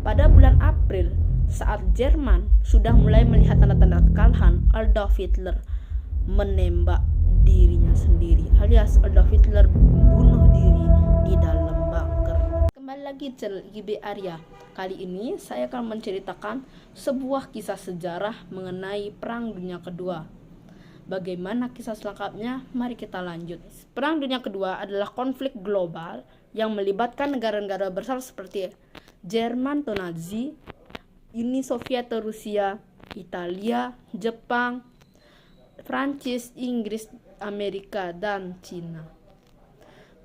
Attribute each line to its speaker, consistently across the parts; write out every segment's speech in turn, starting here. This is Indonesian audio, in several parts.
Speaker 1: Pada bulan April, saat Jerman sudah mulai melihat tanda-tanda kekalahan, Adolf Hitler menembak dirinya sendiri, alias Adolf Hitler bunuh diri di dalam bunker. Kembali lagi ke GB Arya. Kali ini saya akan menceritakan sebuah kisah sejarah mengenai Perang Dunia Kedua. Bagaimana kisah selengkapnya? Mari kita lanjut. Perang Dunia Kedua adalah konflik global yang melibatkan negara-negara besar seperti Jerman atau Nazi, Uni Soviet atau Rusia, Italia, Jepang, Prancis, Inggris, Amerika, dan Cina.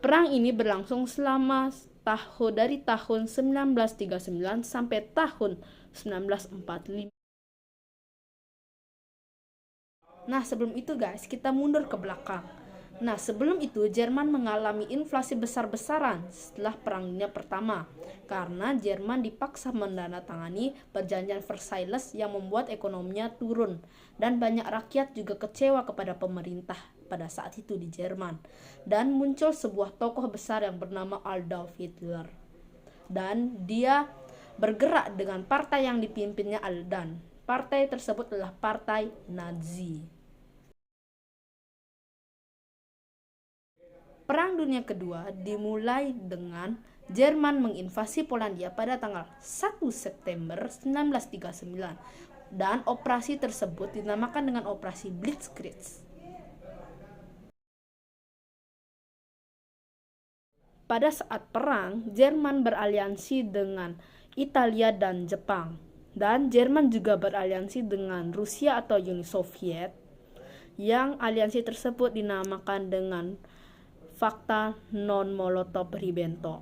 Speaker 1: Perang ini berlangsung selama dari tahun 1939 sampai tahun 1945. Nah, sebelum itu guys, kita mundur ke belakang. Nah, sebelum itu Jerman mengalami inflasi besar-besaran setelah Perang Dunia Pertama karena Jerman dipaksa menandatangani perjanjian Versailles yang membuat ekonominya turun dan banyak rakyat juga kecewa kepada pemerintah pada saat itu di Jerman. Dan muncul sebuah tokoh besar yang bernama Adolf Hitler. Dan dia bergerak dengan partai yang dipimpinnya dan partai tersebut adalah Partai Nazi. Perang Dunia Kedua dimulai dengan Jerman menginvasi Polandia pada tanggal 1 September 1939 dan operasi tersebut dinamakan dengan Operasi Blitzkrieg. Pada saat perang, Jerman beraliansi dengan Italia dan Jepang, dan Jerman juga beraliansi dengan Rusia atau Uni Soviet, yang aliansi tersebut dinamakan dengan Fakta non-Molotov-Ribbentrop.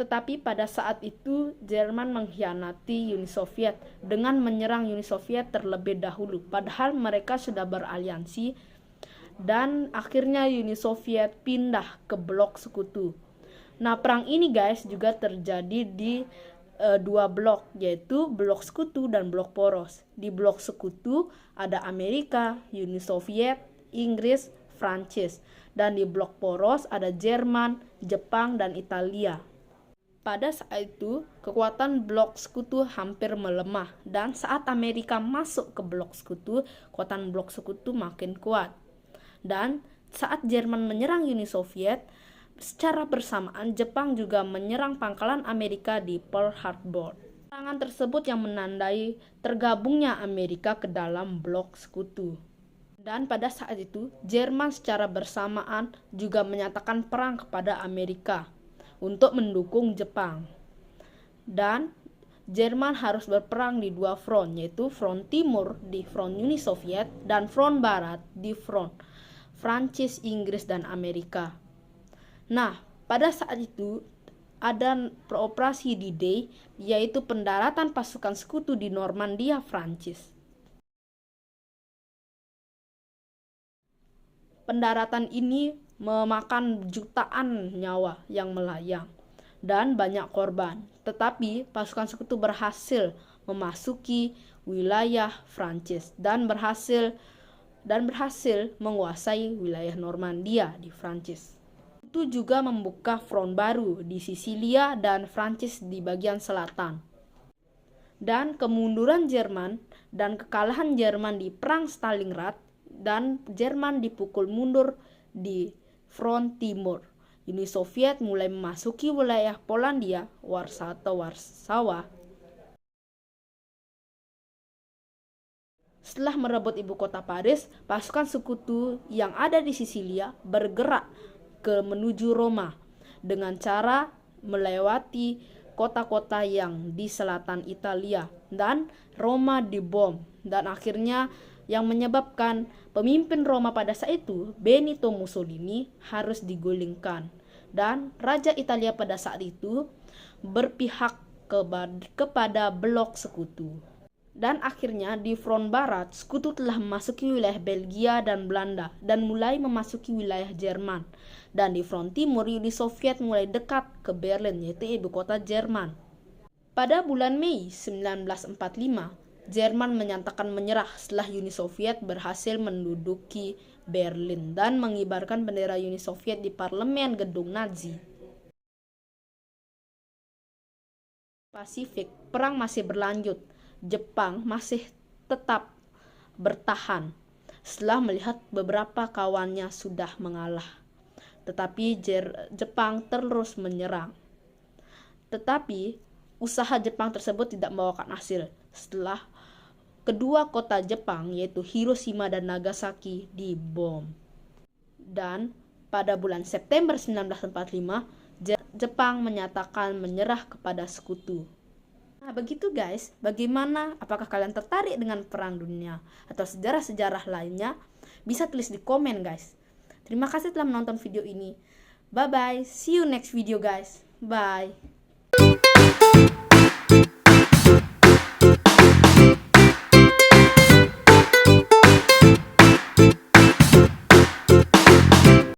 Speaker 1: Tetapi pada saat itu Jerman mengkhianati Uni Soviet dengan menyerang Uni Soviet terlebih dahulu, padahal mereka sudah beraliansi, dan akhirnya Uni Soviet pindah ke blok sekutu. Nah, perang ini guys juga terjadi di dua blok, yaitu blok sekutu dan blok poros. Di blok sekutu ada Amerika, Uni Soviet, Inggris, Prancis, dan di blok poros ada Jerman, Jepang, dan Italia. Pada saat itu, kekuatan blok sekutu hampir melemah, dan saat Amerika masuk ke blok sekutu, kekuatan blok sekutu makin kuat. Dan saat Jerman menyerang Uni Soviet, secara bersamaan Jepang juga menyerang pangkalan Amerika di Pearl Harbor. Serangan tersebut yang menandai tergabungnya Amerika ke dalam blok sekutu. Dan pada saat itu, Jerman secara bersamaan juga menyatakan perang kepada Amerika untuk mendukung Jepang. Dan Jerman harus berperang di dua front, yaitu front timur di front Uni Soviet dan front barat di front Prancis, Inggris, dan Amerika. Nah, pada saat itu ada operasi D-Day, yaitu pendaratan pasukan sekutu di Normandia, Prancis. Pendaratan ini memakan jutaan nyawa yang melayang dan banyak korban. Tetapi pasukan sekutu berhasil memasuki wilayah Prancis dan berhasil menguasai wilayah Normandia di Prancis. Itu juga membuka front baru di Sisilia dan Prancis di bagian selatan. Dan kemunduran Jerman dan kekalahan Jerman di Perang Stalingrad, dan Jerman dipukul mundur di front timur. Uni Soviet mulai memasuki wilayah Polandia, Warsawa. Setelah merebut ibu kota Paris, pasukan sekutu yang ada di Sisilia bergerak menuju Roma dengan cara melewati kota-kota yang di selatan Italia, dan Roma dibom, dan akhirnya yang menyebabkan pemimpin Roma pada saat itu, Benito Mussolini, harus digulingkan, dan Raja Italia pada saat itu berpihak kepada blok sekutu. Dan akhirnya di front barat, sekutu telah memasuki wilayah Belgia dan Belanda dan mulai memasuki wilayah Jerman. Dan di front timur, Uni Soviet mulai dekat ke Berlin, yaitu ibu kota Jerman. Pada bulan Mei 1945, Jerman menyatakan menyerah setelah Uni Soviet berhasil menduduki Berlin dan mengibarkan bendera Uni Soviet di parlemen gedung Nazi. Pasifik, perang masih berlanjut. Jepang masih tetap bertahan setelah melihat beberapa kawannya sudah mengalah. Tetapi Jepang terus menyerang. Tetapi usaha Jepang tersebut tidak membawakan hasil setelah kedua kota Jepang yaitu Hiroshima dan Nagasaki dibom. Dan pada bulan September 1945, Jepang menyatakan menyerah kepada sekutu. Nah, begitu guys, bagaimana? Apakah kalian tertarik dengan perang dunia atau sejarah-sejarah lainnya? Bisa tulis di komen guys. Terima kasih telah menonton video ini. Bye bye, see you next video guys. Bye.